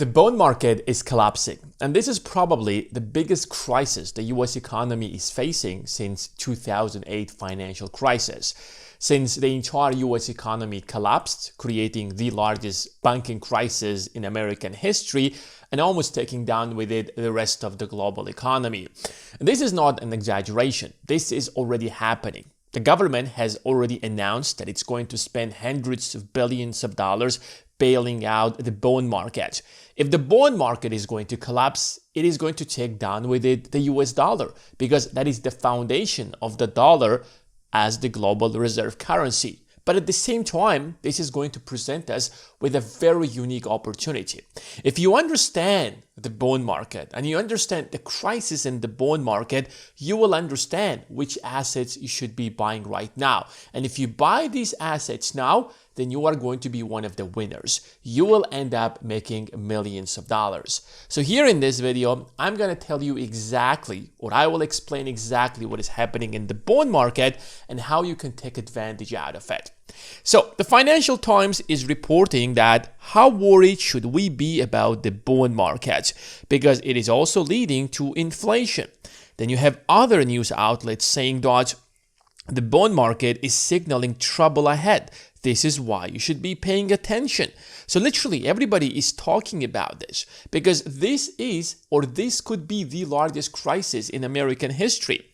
The bond market is collapsing, and this is probably the biggest crisis the US economy is facing since 2008 financial crisis. Since the entire US economy collapsed, creating the largest banking crisis in American history and almost taking down with it the rest of the global economy. And this is not an exaggeration. This is already happening. The government has already announced that it's going to spend hundreds of billions of dollars bailing out the bond market. If the bond market is going to collapse, it is going to take down with it the US dollar, because that is the foundation of the dollar as the global reserve currency. But at the same time, this is going to present us with a very unique opportunity. If you understand the bond market and you understand the crisis in the bond market, you will understand which assets you should be buying right now. And if you buy these assets now, then you are going to be one of the winners. You will end up making millions of dollars. So here in this video, I'm going to tell you exactly, or I will explain exactly what is happening in the bond market and how you can take advantage out of it. So the Financial Times is reporting that how worried should we be about the bond market, because it is also leading to inflation. Then you have other news outlets saying that the bond market is signaling trouble ahead. This is why you should be paying attention. So literally everybody is talking about this, because this could be the largest crisis in American history.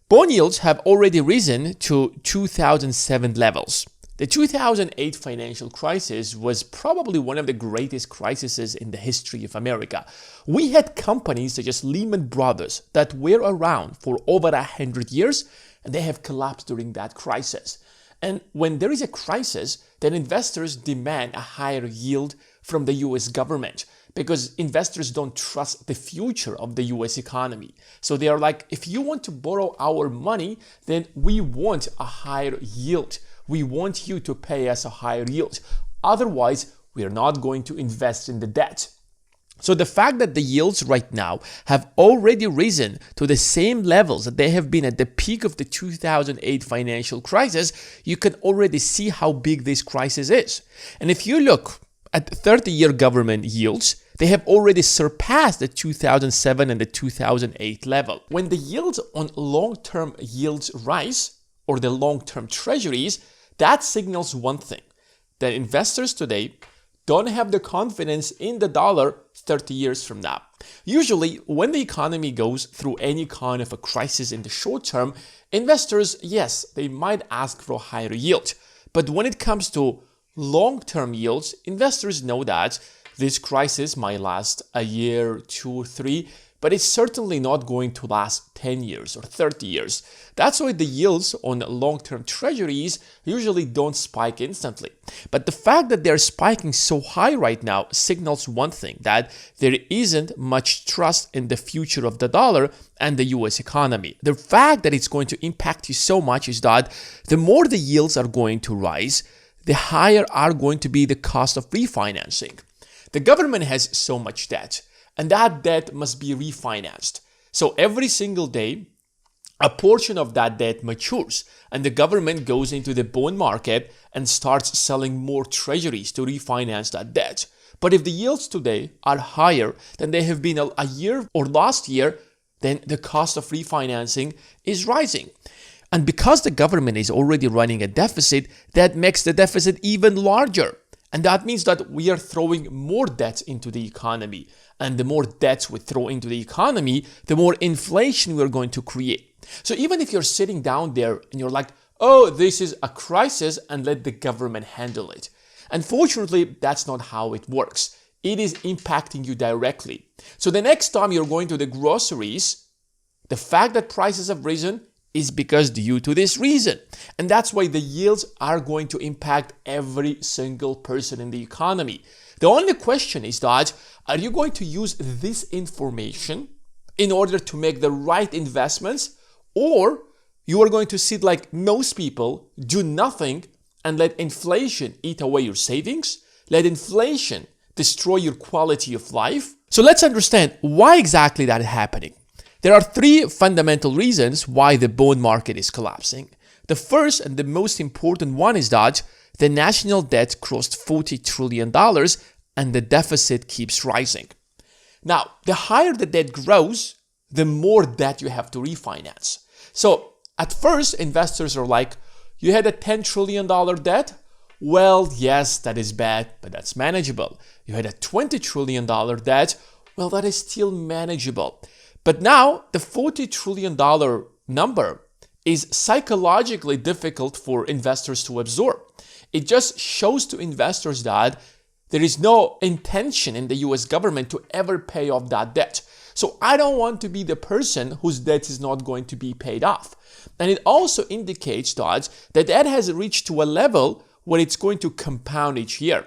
Bond yields have already risen to 2007 levels. The 2008 financial crisis was probably one of the greatest crises in the history of America. We had companies such as Lehman Brothers that were around for over 100 years, and they have collapsed during that crisis. And when there is a crisis, then investors demand a higher yield from the US government, because investors don't trust the future of the US economy. So they are like, if you want to borrow our money, then we want a higher yield. We want you to pay us a higher yield. Otherwise, we are not going to invest in the debt. So the fact that the yields right now have already risen to the same levels that they have been at the peak of the 2008 financial crisis, you can already see how big this crisis is. And if you look at 30-year government yields, they have already surpassed the 2007 and the 2008 level. When the yields on long-term yields rise, or the long-term treasuries, that signals one thing, that investors today don't have the confidence in the dollar 30 years from now. Usually, when the economy goes through any kind of a crisis in the short term, investors, yes, they might ask for a higher yield. But when it comes to long-term yields, investors know that this crisis might last a year, 2 or 3, but it's certainly not going to last 10 years or 30 years. That's why the yields on long-term treasuries usually don't spike instantly. But the fact that they're spiking so high right now signals one thing, that there isn't much trust in the future of the dollar and the US economy. The fact that it's going to impact you so much is that the more the yields are going to rise, the higher are going to be the cost of refinancing. The government has so much debt, and that debt must be refinanced. So every single day, a portion of that debt matures, and the government goes into the bond market and starts selling more treasuries to refinance that debt. But if the yields today are higher than they have been a year or last year, then the cost of refinancing is rising. And because the government is already running a deficit, that makes the deficit even larger. And that means that we are throwing more debt into the economy. And the more debts we throw into the economy, the more inflation we're going to create. So even if you're sitting down there and you're like, oh, this is a crisis, and let the government handle it. Unfortunately, that's not how it works. It is impacting you directly. So the next time you're going to the groceries, the fact that prices have risen is because due to this reason. And that's why the yields are going to impact every single person in the economy. The only question is that, are you going to use this information in order to make the right investments, or you are going to sit like most people, do nothing, and let inflation eat away your savings, let inflation destroy your quality of life? So let's understand why exactly that is happening. There are 3 fundamental reasons why the bond market is collapsing. The first and the most important one is that the national debt crossed $40 trillion and the deficit keeps rising. Now, the higher the debt grows, the more debt you have to refinance. So at first, investors are like, you had a $10 trillion debt? Well, yes, that is bad, but that's manageable. You had a $20 trillion debt? Well, that is still manageable. But now the $40 trillion number is psychologically difficult for investors to absorb. It just shows to investors that there is no intention in the US government to ever pay off that debt. So I don't want to be the person whose debt is not going to be paid off. And it also indicates that the debt has reached to a level where it's going to compound each year.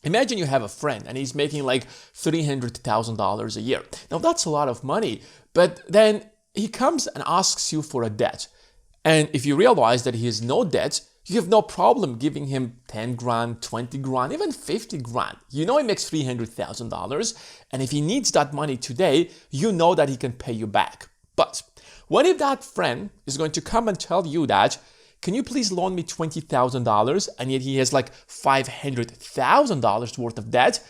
Imagine you have a friend and he's making like $300,000 a year. Now that's a lot of money, but then he comes and asks you for a debt. And if you realize that he has no debt, you have no problem giving him 10 grand, 20 grand, even 50 grand. You know he makes $300,000, and if he needs that money today, you know that he can pay you back. But what if that friend is going to come and tell you that, can you please loan me $20,000, and yet he has like $500,000 worth of debt?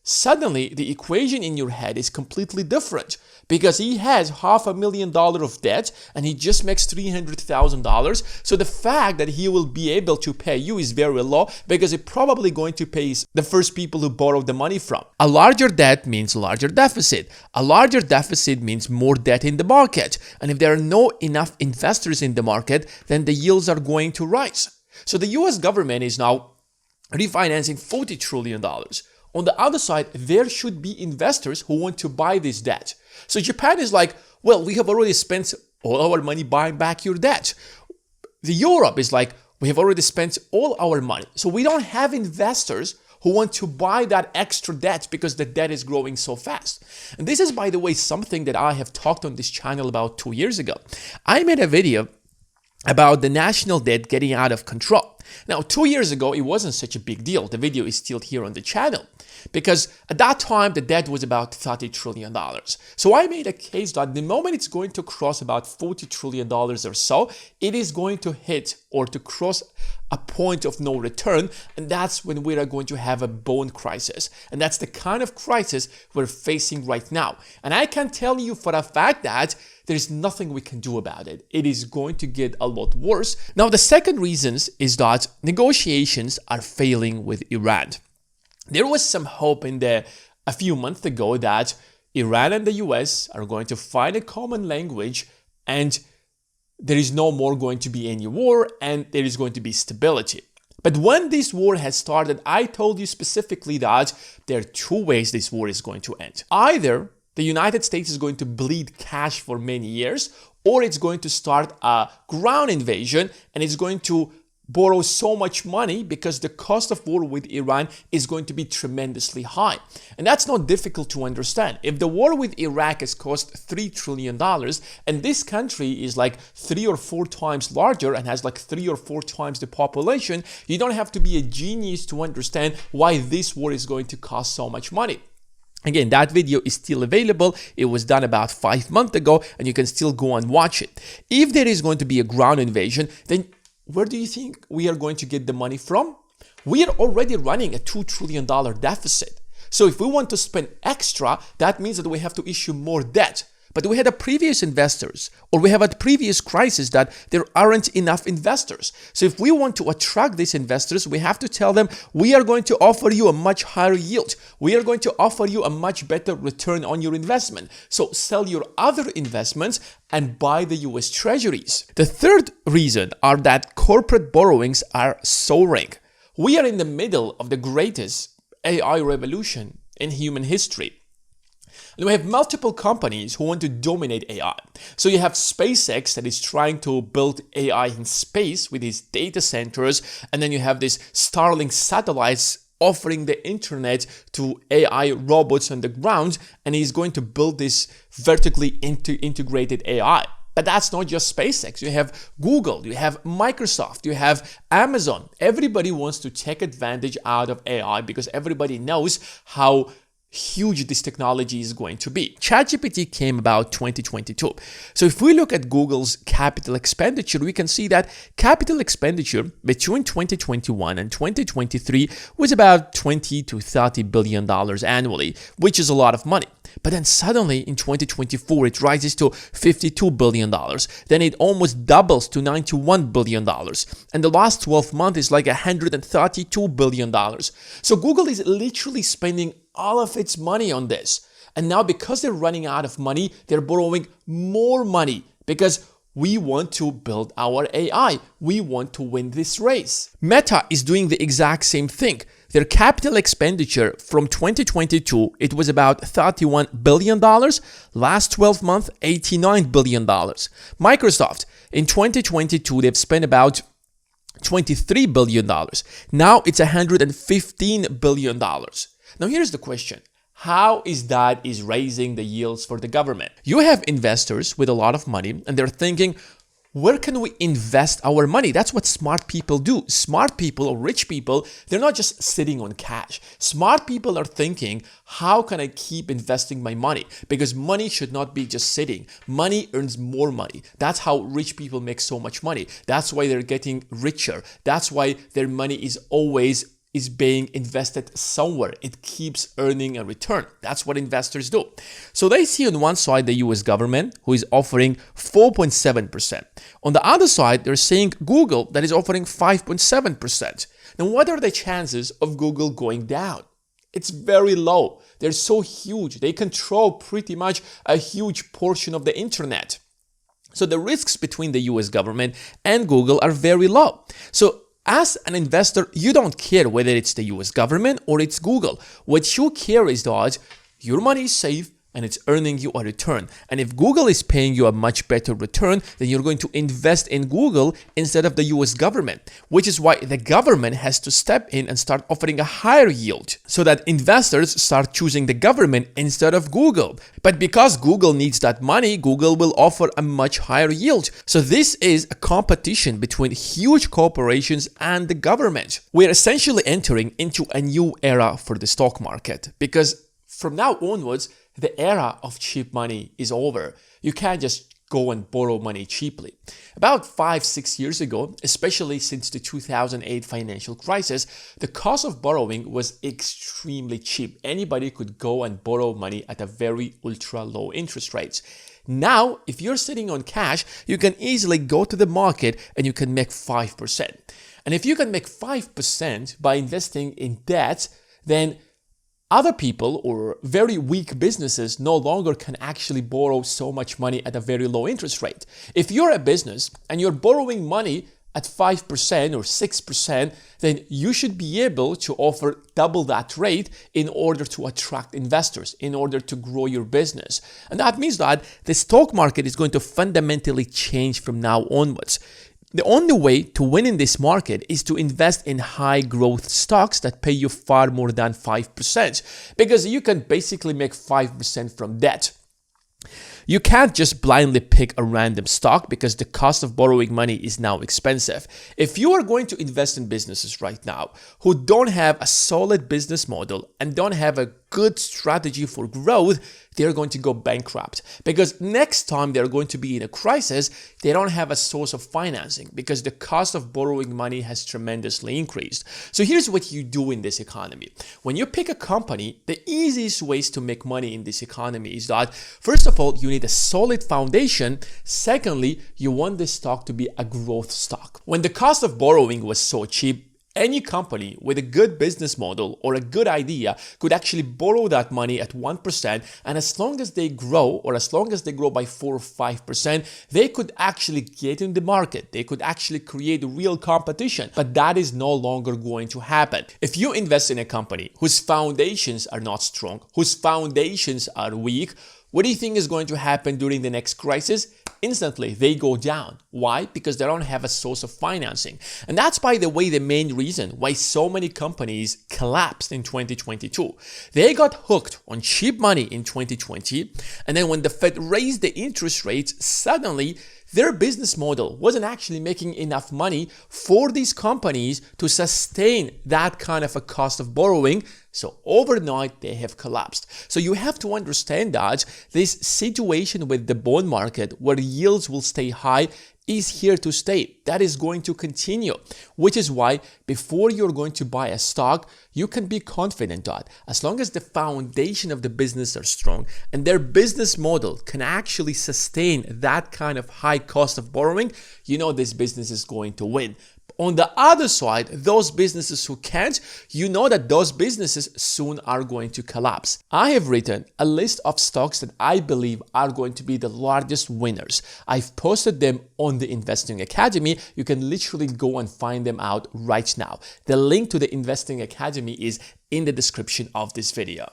Suddenly, the equation in your head is completely different because he has $500,000 of debt and he just makes $300,000. So the fact that he will be able to pay you is very low because he's probably going to pay the first people who borrowed the money from. A larger debt means larger deficit. A larger deficit means more debt in the market. And if there are no enough investors in the market, then the yields are going to rise. So the US government is now refinancing $40 trillion. On the other side, there should be investors who want to buy this debt. So Japan is like, well, we have already spent all our money buying back your debt. The Europe is like, we have already spent all our money. So we don't have investors who want to buy that extra debt because the debt is growing so fast. And this is, by the way, something that I have talked on this channel about 2 years ago. I made a video about the national debt getting out of control. Now, 2 years ago, it wasn't such a big deal. The video is still here on the channel because at that time, the debt was about $30 trillion. So I made a case that the moment it's going to cross about $40 trillion or so, it is going to hit or to cross a point of no return. And that's when we are going to have a bond crisis. And that's the kind of crisis we're facing right now. And I can tell you for a fact that there's nothing we can do about it. It is going to get a lot worse. Now, the second reason is that negotiations are failing with Iran. There was some hope a few months ago that Iran and the US are going to find a common language and there is no more going to be any war and there is going to be stability. But when this war has started, I told you specifically that there are two ways this war is going to end. Either the United States is going to bleed cash for many years, or it's going to start a ground invasion and it's going to borrow so much money because the cost of war with Iran is going to be tremendously high. And that's not difficult to understand. If the war with Iraq has cost $3 trillion and this country is like 3 or 4 times larger and has like 3 or 4 times the population, you don't have to be a genius to understand why this war is going to cost so much money. Again, that video is still available. It was done about 5 months ago and you can still go and watch it. If there is going to be a ground invasion, then where do you think we are going to get the money from? We are already running a $2 trillion deficit. So if we want to spend extra, that means that we have to issue more debt. But we had a previous investors, or we have a previous crisis that there aren't enough investors. So if we want to attract these investors, we have to tell them, we are going to offer you a much higher yield. We are going to offer you a much better return on your investment. So sell your other investments and buy the US treasuries. The third reason are that corporate borrowings are soaring. We are in the middle of the greatest AI revolution in human history. And we have multiple companies who want to dominate AI. So you have SpaceX that is trying to build AI in space with these data centers. And then you have these Starlink satellites offering the internet to AI robots on the ground. And he's going to build this vertically integrated AI. But that's not just SpaceX. You have Google, you have Microsoft, you have Amazon. Everybody wants to take advantage out of AI because everybody knows how huge this technology is going to be. ChatGPT came about 2022. So if we look at Google's capital expenditure, we can see that capital expenditure between 2021 and 2023 was about $20 to $30 billion annually, which is a lot of money. But then suddenly in 2024, it rises to $52 billion. Then it almost doubles to $91 billion. And the last 12 months is like $132 billion. So Google is literally spending all of its money on this. And now because they're running out of money, they're borrowing more money because we want to build our AI. We want to win this race. Meta is doing the exact same thing. Their capital expenditure from 2022, it was about $31 billion. Last 12 months, $89 billion. Microsoft, in 2022, they've spent about $23 billion. Now it's $115 billion. Now here's the question. How is that raising the yields for the government? You have investors with a lot of money and they're thinking, where can we invest our money? That's what smart people do. Smart people or rich people, they're not just sitting on cash. Smart people are thinking, how can I keep investing my money? Because money should not be just sitting. Money earns more money. That's how rich people make so much money. That's why they're getting richer. That's why their money is always being invested somewhere. It keeps earning a return. That's what investors do. So they see on one side the US government who is offering 4.7%. On the other side, they're seeing Google that is offering 5.7%. Now, what are the chances of Google going down? It's very low. They're so huge. They control pretty much a huge portion of the internet. So the risks between the US government and Google are very low. So as an investor, you don't care whether it's the US government or it's Google. What you care is that your money is safe and it's earning you a return. And if Google is paying you a much better return, then you're going to invest in Google instead of the US government, which is why the government has to step in and start offering a higher yield so that investors start choosing the government instead of Google. But because Google needs that money, Google will offer a much higher yield. So this is a competition between huge corporations and the government. We're essentially entering into a new era for the stock market because from now onwards, the era of cheap money is over. You can't just go and borrow money cheaply. About 5-6 years ago, especially since the 2008 financial crisis, the cost of borrowing was extremely cheap. Anybody could go and borrow money at a very ultra low interest rates. Now, if you're sitting on cash, you can easily go to the market and you can make 5%. And if you can make 5% by investing in debt, then other people or very weak businesses no longer can actually borrow so much money at a very low interest rate. If you're a business and you're borrowing money at 5% or 6%, then you should be able to offer double that rate in order to attract investors, in order to grow your business. And that means that the stock market is going to fundamentally change from now onwards. The only way to win in this market is to invest in high growth stocks that pay you far more than 5%, because you can basically make 5% from debt. You can't just blindly pick a random stock because the cost of borrowing money is now expensive. If you are going to invest in businesses right now who don't have a solid business model and don't have a good strategy for growth, they're going to go bankrupt, because next time they're going to be in a crisis, they don't have a source of financing because the cost of borrowing money has tremendously increased. So here's what you do in this economy. When you pick a company, the easiest ways to make money in this economy is that, first of all, you need a solid foundation. Secondly, you want this stock to be a growth stock. When the cost of borrowing was so cheap, any company with a good business model or a good idea could actually borrow that money at 1%, and as long as they grow, or as long as they grow by 4 or 5%, they could actually get in the market. They could actually create real competition, but that is no longer going to happen. If you invest in a company whose foundations are not strong, whose foundations are weak, what do you think is going to happen during the next crisis? Instantly, they go down. Why? Because they don't have a source of financing. And that's, by the way, the main reason why so many companies collapsed in 2022. They got hooked on cheap money in 2020. And then when the Fed raised the interest rates, suddenly their business model wasn't actually making enough money for these companies to sustain that kind of a cost of borrowing. So overnight, they have collapsed. So you have to understand that this situation with the bond market where yields will stay high is here to stay. That is going to continue, which is why before you're going to buy a stock, you can be confident that as long as the foundation of the business are strong and their business model can actually sustain that kind of high cost of borrowing, you know this business is going to win. On the other side, those businesses who can't, you know that those businesses soon are going to collapse. I have written a list of stocks that I believe are going to be the largest winners. I've posted them on the Investing Academy. You can literally go and find them out right now. The link to the Investing Academy is in the description of this video.